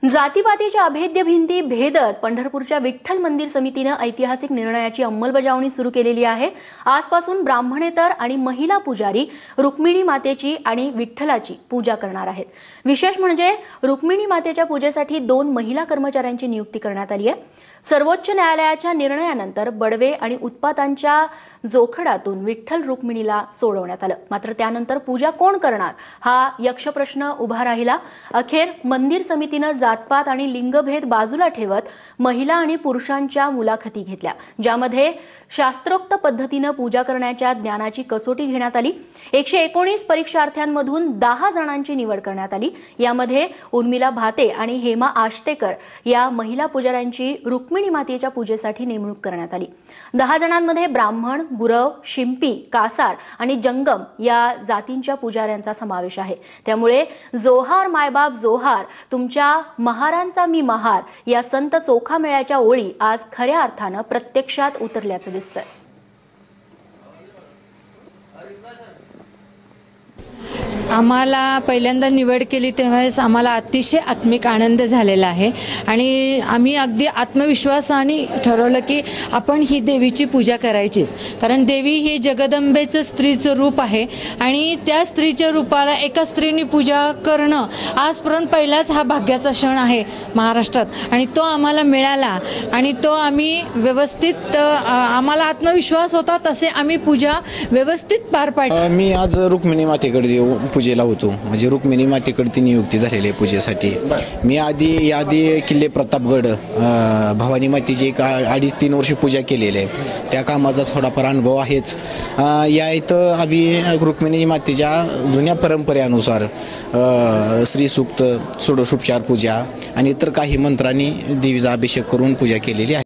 जातीपातीच्या अभेद्य भिंती भेदत पंढरपूरच्या विठ्ठल मंदिर समितीने ऐतिहासिक निर्णयाची अंमलबजावणी सुरू केलेली आहे। आजपासून ब्राह्मणेतर आणि महिला पुजारी रुक्मिणी मातेची आणि विठ्ठलाची पूजा करणार आहेत। विशेष म्हणजे रुक्मिणी मातेच्या पूजेसाठी 2 महिला कर्मचाऱ्यांची नियुक्ती करण्यात आली आहे। सर्वोच्च न्यायालयाच्या निर्णयानंतर बडवे आणि उत्पातांच्या जोखडातून विठ्ठल रुक्मिणीला सोडवण्यात आलं। मात्र त्यानंतर पूजा कोण करणार हा यक्ष प्रश्न उभा राहिला। अखेर मंदिर समितीने जातपात आणि लिंगभेद बाजूला ठेवत महिला आणि पुरुषांच्या मुलाखती घेतल्या, ज्यामध्ये शास्त्रोक्त पद्धतीने पूजा करण्याच्या ज्ञानाची कसोटी घेण्यात आली। 119 परीक्षार्थ्यांमधून 10 जणांची निवड करण्यात आली। यामध्ये उर्मिला भाते आणि हेमा आष्टेकर या महिला पुजाऱ्यांची रुक्मिणी मातेच्या पूजेसाठी नेमणूक करण्यात आली। 10 जणांमध्ये ब्राह्मण, गुरव, शिंपी, कासार आणि जंगम या जातींच्या पुजाऱ्यांचा समावेश आहे। त्यामुळे जोहार मायबाप जोहार, तुमच्या महारांचा मी महार या संत चोखामेळ्याच्या ओळी आज खऱ्या अर्थाने प्रत्यक्षात उतरल्याचं दिसतंय। आम्हाला पहिल्यांदा निवड केली तेव्हाच आम्हाला अतिशय आत्मिक आनंद झालेला आहे आणि आम्ही अगदी आत्मविश्वासाने ठरवलं की आपण ही देवीची पूजा करायचीच, कारण देवी ही जगदंबेचं स्त्रीचं रूप आहे आणि त्या स्त्रीच्या रूपाला एका स्त्रीने पूजा करणं आजपर्यंत पहिलाच हा भाग्याचा क्षण आहे महाराष्ट्रात आणि तो आम्हाला मिळाला आणि तो आम्ही व्यवस्थित आम्हाला आत्मविश्वास होता तसे आम्ही पूजा व्यवस्थित पार पाडली। मी आज रुक्मिणी मातेकडे पूजेला होतो, म्हणजे रुक्मिणी मातेकडे ती नियुक्ती झालेली आहे पूजेसाठी। मी आधी किल्ले प्रतापगड भवानी मातेची 2.5-3 वर्ष पूजा केलेली आहे, त्या कामाचा थोडाफार अनुभव आहेच। या इथं आम्ही रुक्मिणी मातेच्या जुन्या परंपरेनुसार श्रीसूक्त, षोडशोपचार पूजा आणि इतर काही मंत्रांनी देवीचा अभिषेक करून पूजा केलेली आहे।